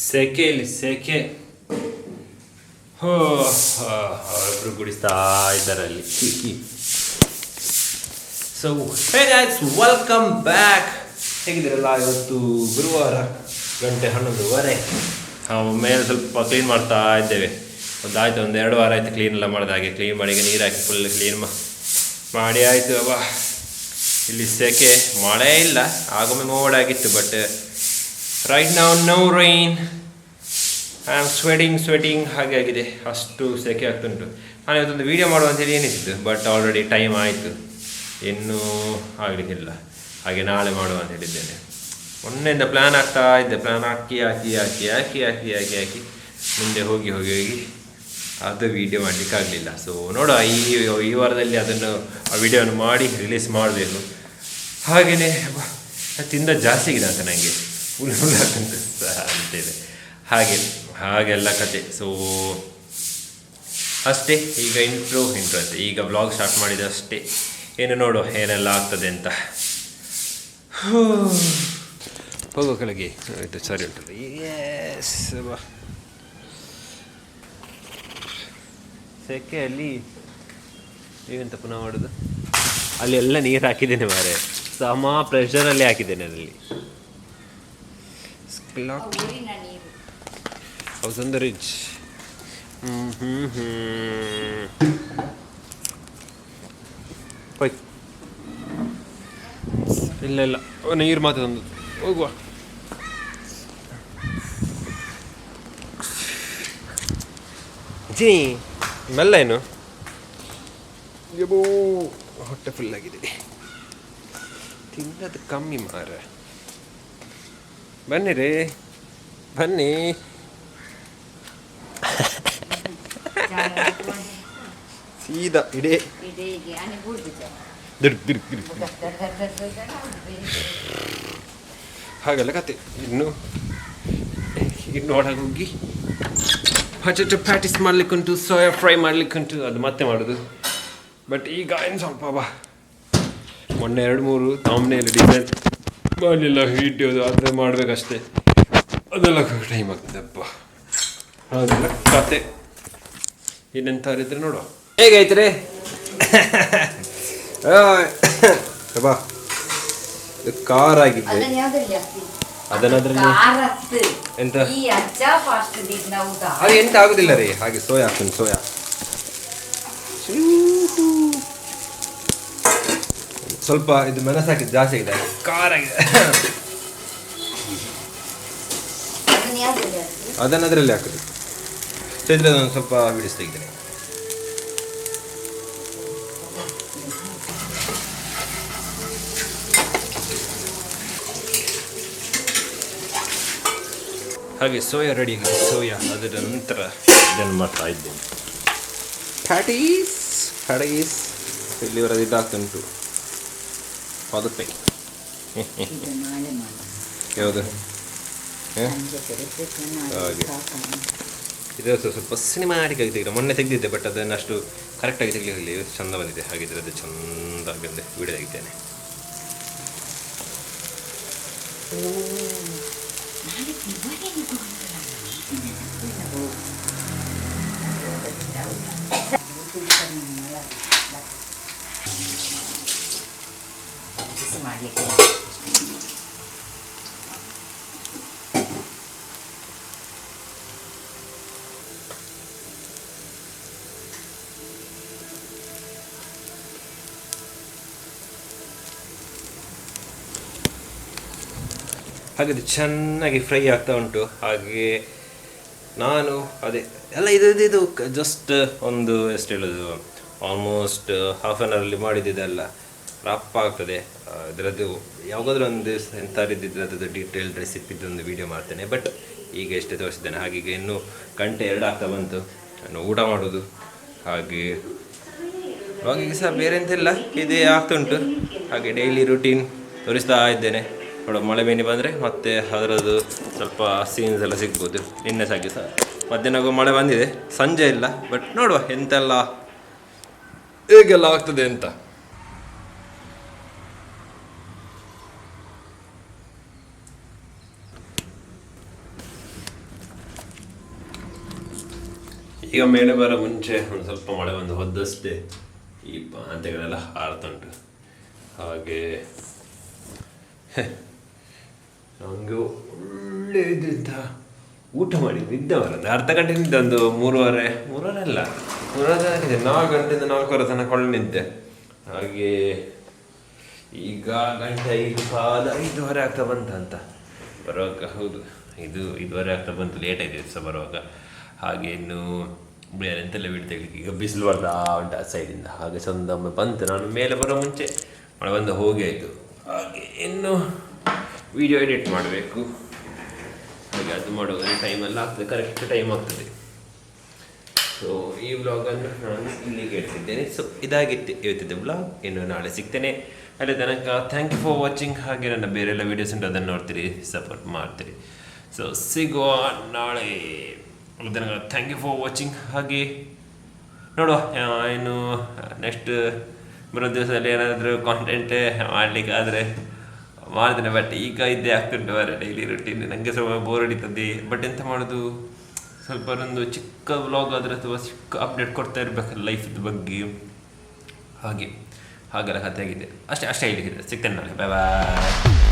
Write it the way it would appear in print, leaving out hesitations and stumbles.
ಸೆಕೆ ಇಲ್ಲಿ ಸೆಕೆ. ಒಬ್ರು ಕುಡಿಸ್ತಾ ಇದ್ದಾರೆ ಅಲ್ಲಿ. So hey guys, welcome back. ಹೇಗಿದ್ದೀರಲ್ಲ? ಇವತ್ತು ಗುರುವಾರ, ಗಂಟೆ 11:30. ನಾವು ಮೇಲೆ ಸ್ವಲ್ಪ ಕ್ಲೀನ್ ಮಾಡ್ತಾ ಇದ್ದೇವೆ. ಒಂದಾಯ್ತು, 1-2 ವಾರ ಆಯಿತು ಕ್ಲೀನ್ ಎಲ್ಲ ಮಾಡಿದ. ಹಾಗೆ ಕ್ಲೀನ್ ಮಾಡಿ ನೀರು ಹಾಕಿ ಫುಲ್ ಕ್ಲೀನ್ ಮಾಡಿ ಆಯಿತು. ಇಲ್ಲಿ ಸೆಕೆ, ಮಳೆ ಇಲ್ಲ, ಆಗೊಮ್ಮೆ ಮೋಡ ಆಗಿತ್ತು. But right now no rain. I am sweating ಹಾಗೆ ಆಗಿದೆ, ಅಷ್ಟು ಸೆಕೆ ಆಗ್ತುಂಟು. ನಾನು ಇವತ್ತೊಂದು ವೀಡಿಯೋ ಮಾಡುವ ಅಂತೇಳಿ ಏನಿತ್ತು, ಬಟ್ ಆಲ್ರೆಡಿ ಟೈಮ್ ಆಯಿತು, ಇನ್ನೂ ಆಗಲಿಕ್ಕಿಲ್ಲ. ಹಾಗೆ ನಾಳೆ ಮಾಡುವ ಅಂತ ಹೇಳಿದ್ದೇನೆ. ಮೊನ್ನೆಯಿಂದ ಪ್ಲ್ಯಾನ್ ಆಗ್ತಾ ಇದ್ದೆ. ಪ್ಲ್ಯಾನ್ ಹಾಕಿ ಮುಂದೆ ಹೋಗಿ ಅದು ವೀಡಿಯೋ ಮಾಡಲಿಕ್ಕಾಗಲಿಲ್ಲ. ಸೊ ನೋಡುವ, ಈ ವಾರದಲ್ಲಿ ಅದನ್ನು ಆ ವಿಡಿಯೋವನ್ನು ಮಾಡಿ ರಿಲೀಸ್ ಮಾಡಬೇಕು. ಹಾಗೆಯೇ ತಿಂದ ಜಾಸ್ತಿ ಆಗಿದೆ ಅಂತ ನನಗೆ, ಫುಲ್ ಅಂತೇಳಿ ಹಾಗೆಲ್ಲ ಕತೆ. ಸೊ ಅಷ್ಟೇ, ಈಗ ಇಂಟ್ರೋ ಅಂತೆ. ಈಗ ಬ್ಲಾಗ್ ಸ್ಟಾರ್ಟ್ ಮಾಡಿದೆ ಅಷ್ಟೇ. ಏನು ನೋಡು ಏನೆಲ್ಲ ಆಗ್ತದೆ ಅಂತ. ಹೋಗೋ ಕೆಳಗೆ ಆಯಿತು, ಸರಿ ಉಂಟಲ್ಲ. ಎಸ್, ಸೆಕೆಯಲ್ಲಿ ನೀವೆಂತ ಪುನಃ ಮಾಡೋದು? ಅಲ್ಲಿ ಎಲ್ಲ ನೀರು ಹಾಕಿದ್ದೇನೆ ಮಾರೆ, ಸಮ ಪ್ರೆಷರಲ್ಲಿ ಹಾಕಿದ್ದೇನೆ ಅದರಲ್ಲಿ. ಹೌಸಂದ ರಿಚ್. ಹೋಯ್, ಇಲ್ಲ ನೀರು ಮಾತ್ರ ತಂದು ಹೋಗುವ. ಜೀ ಮೆಲ್ಲ ಏನು, ಹೊಟ್ಟೆ ಫುಲ್ಲಾಗಿದೆ. ತಿನ್ನೋದು ಕಮ್ಮಿ ಮಾರ. ಬನ್ನಿ ರೀ, ಬನ್ನಿ. ಸೀದಾ ಇಡೇ ಹಾಗೆಲ್ಲ ಕತೆ. ಇನ್ನು ಒಳಗೆ ಹೋಗಿ ಹಚ್ಚ ಪ್ಯಾಟಿಸ್ ಮಾಡ್ಲಿಕ್ಕುಂಟು, ಸೋಯಾ ಫ್ರೈ ಮಾಡ್ಲಿಕ್ಕುಂಟು, ಅದು ಮತ್ತೆ ಮಾಡೋದು. ಬಟ್ ಈಗ ಏನು ಸ್ವಲ್ಪ ಮೊನ್ನೆ 2-3 ತಾಮ್ನೆಯಲ್ಲಿ ಡಿಸೈನ್ ಮಾಡಲಿಲ್ಲ, ವಿಡಿಯೋದು ಆದರೆ ಮಾಡಬೇಕಷ್ಟೇ. ಅದೆಲ್ಲ ಟೈಮ್ ಆಗ್ತದಪ್ಪ. ಹಾಗೆಲ್ಲ ಕತೆ. ಇನ್ನೆಂತಾರಿದ್ರೆ ನೋಡುವ. ಹೇಗೈತ್ರಿ? ಬಾ, ಕಾರ್ ಆಗಿದ್ದೆ. ಅದನ್ನದ್ರಲ್ಲಿ ಎಂತ ಅದು ಎಂತ ಆಗುದಿಲ್ಲ ರೀ. ಹಾಗೆ ಸೋಯಾ ಹಾಕ್ತೀನಿ, ಸೋಯಾ ಸ್ವಲ್ಪ ಇದು ಮೆಣಸು ಹಾಕಿದ್ದು ಜಾಸ್ತಿ ಆಗಿದೆ, ಖಾರ ಆಗಿದೆ. ಅದನ್ನು ಅದರಲ್ಲಿ ಹಾಕುದು. ಇದ್ರೆ ಅದನ್ನು ಸ್ವಲ್ಪ ಬಿಡಿಸ್ತಾ ಇದ್ದೇನೆ. ಹಾಗೆ ಸೋಯಾ ರೆಡಿ ಆಗಿದೆ. ಸೋಯಾ ಅದರ ನಂತರ ಇದನ್ನು ಮಾಡ್ತಾ ಇದ್ದೇನೆ. ಪ್ಯಾಟೀಸ್ ಇಲ್ಲಿವರೆಗೆ ಇದಾಗ್ತುಂಟು. ಅದಕ್ಕೆ ಯಾವುದು ಹಾಗೆ ಇದು ಸ್ವಲ್ಪ ಸಿನಿಮಾಟಿಕ್ ಆಗಿ ತೆಗೆದ. ಮೊನ್ನೆ ತೆಗೆದಿದ್ದೆ, ಬಟ್ ಅದನ್ನು ಅಷ್ಟು ಕರೆಕ್ಟಾಗಿ ತೆಗಲಿಲ್ಲ. ಇವತ್ತು ಚೆಂದ ಬಂದಿದೆ. ಹಾಗಿದ್ರೆ ಅದು ಚೆಂದ ಬಂದೆ ವಿಡಿಯೋ ತೆಗಿದ್ದೇನೆ. ಹಾಗೆ ಚೆನ್ನಾಗಿ ಫ್ರೈ ಆಗ್ತಾ ಉಂಟು. ಹಾಗೆ ನಾನು ಅದೇ ಎಲ್ಲ ಇದು ಜಸ್ಟ್ ಒಂದು ಎಷ್ಟು ಹೇಳೋದು, ಆಲ್ಮೋಸ್ಟ್ ಹಾಫ್ ಆನ್ ಅವರಲ್ಲಿ ಮಾಡಿದ್ದೆಲ್ಲ ರಪ್ಪ ಆಗ್ತದೆ. ಅದರದ್ದು ಯಾವುದಾದ್ರೂ ಒಂದು ಎಂಥರಿದ್ದಿದ್ದು ಅದರದ್ದು ಡೀಟೇಲ್ಡ್ ರೆಸಿಪಿದ್ದೊಂದು ವೀಡಿಯೋ ಮಾಡ್ತೇನೆ. ಬಟ್ ಈಗ ಎಷ್ಟೇ ತೋರಿಸಿದ್ದೇನೆ. ಹಾಗೆ ಇನ್ನೂ 1-2 ಆಗ್ತಾ ಬಂತು ನಾನು ಊಟ ಮಾಡೋದು. ಹಾಗೆ ಇವಾಗ ಸಹ ಬೇರೆ ಎಂತೆಲ್ಲ ಇದೇ ಆಗ್ತುಂಟು. ಹಾಗೆ ಡೈಲಿ ರುಟೀನ್ ತೋರಿಸ್ತಾ ಇದ್ದೇನೆ. ನೋಡೋ, ಮಳೆ ಬೇನೆ ಬಂದರೆ ಮತ್ತೆ ಅದರದ್ದು ಸ್ವಲ್ಪ ಸೀನ್ಸ್ ಎಲ್ಲ ಸಿಗ್ಬೋದು. ನಿನ್ನೆ ಸಾಗಿ ಸಹ ಮಧ್ಯಾಹ್ನ ಮಳೆ ಬಂದಿದೆ, ಸಂಜೆ ಇಲ್ಲ. ಬಟ್ ನೋಡುವ ಎಂತೆಲ್ಲ ಹೇಗೆಲ್ಲ ಆಗ್ತದೆ ಅಂತ. ಈಗ ಮೇಲೆ ಬರೋ ಮುಂಚೆ ಒಂದು ಸ್ವಲ್ಪ ಮಳೆ ಬಂದು ಹೋದಷ್ಟೇ ಈ ಪಾಂತೆಗಳೆಲ್ಲ ಹಾರ್ತುಂಟು. ಹಾಗೆ ನನಗೆ ಒಳ್ಳೆಯದಿದ್ದ ಊಟ ಮಾಡಿ ನಿದ್ದವರ ಒಂದು ಅರ್ಧ ಗಂಟೆ ನಿದ್ದೆ, ಒಂದು ಮೂರುವರೆ ಅಲ್ಲ 4 ಗಂಟೆಯಿಂದ 4:15 ತನಕ ಕೊಳ್ಳ ನಿದ್ದೆ. ಹಾಗೆ ಈಗ ಗಂಟೆ 5:15 ಆಗ್ತಾ ಬಂತ ಬರುವಾಗ. ಹೌದು, 5:15 ಆಗ್ತಾ ಬಂತು, ಲೇಟ್ ಆಯ್ತು ದಿವಸ ಬರುವಾಗ. ಹಾಗೆ ಇನ್ನು ಬೇರೆ ಎಂತೆಲ್ಲ ತೆಗಿಲಿಕ್ಕೆ ಈಗ ಬಿಸಿಲು ಬರ್ತಾ ಉಂಟು ಆ ಸೈಡಿಂದ. ಹಾಗೆ ಒಮ್ಮೆ ಬಂತು, ನಾನು ಮೇಲೆ ಬರೋ ಮುಂಚೆ ಮಳೆ ಬಂದು ಹೋಗಿ ಆಯಿತು. ಹಾಗೆ ಇನ್ನು ವಿಡಿಯೋ ಎಡಿಟ್ ಮಾಡಬೇಕು. ಹಾಗೆ ಅದು ಮಾಡುವಾಗ ಟೈಮೆಲ್ಲ ಆಗ್ತದೆ, ಕರೆಕ್ಟ್ ಟೈಮ್ ಆಗ್ತದೆ. ಸೊ ಈ ವ್ಲಾಗನ್ನು ನಾನು ಇಲ್ಲಿಗೆ ಹೇಳ್ತಿದ್ದೇನೆ. ಸೊ ಇದಾಗಿತ್ತು ಇವತ್ತಿದ್ದ ವ್ಲಾಗ್. ಇನ್ನು ನಾಳೆ ಸಿಗ್ತೇನೆ. ಅಲ್ಲಿ ತನಕ ಥ್ಯಾಂಕ್ ಯು ಫಾರ್ ವಾಚಿಂಗ್. ಹಾಗೆ ನನ್ನ ಬೇರೆಲ್ಲ ವೀಡಿಯೋಸ್ ಉಂಟು, ಅದನ್ನು ನೋಡ್ತೀರಿ, ಸಪೋರ್ಟ್ ಮಾಡ್ತೀರಿ. ಸೊ ಸಿಗುವ ನಾಳೆ. ತನಕ ಥ್ಯಾಂಕ್ ಯು ಫಾರ್ ವಾಚಿಂಗ್. ಹಾಗೆ ನೋಡುವ ಇನ್ನು ನೆಕ್ಸ್ಟ್ ಬರೋ ದಿವಸದಲ್ಲಿ ಏನಾದರೂ ಕಾಂಟೆಂಟ್ ಮಾಡಲಿಕ್ಕೆ ಆದರೆ ಮಾಡ್ತೇನೆ. ಬಟ್ ಈಗ ಇದ್ದೇ ಆಗ್ತುಂಟು ಅವರ ಡೈಲಿ ರುಟೀನ್. ನನಗೆ ಸ್ವಲ್ಪ ಬೋರ್ ಹೊಡಿತದೆ. ಬಟ್ ಎಂತ ಮಾಡೋದು, ಸ್ವಲ್ಪ ಒಂದು ಚಿಕ್ಕ ವ್ಲಾಗ್ ಆದರೆ ಅಥವಾ ಚಿಕ್ಕ ಅಪ್ಡೇಟ್ ಕೊಡ್ತಾ ಇರಬೇಕಲ್ಲ ಲೈಫಿದ ಬಗ್ಗೆ. ಹಾಗೆಲ್ಲ ಕಥೆ ಆಗಿದೆ. ಅಷ್ಟೇ ಹೇಳಿದೆ. ಸಿಗ್ತೇನೆ ನಾಳೆ. ಬಾಯ್ ಬಾಯ್.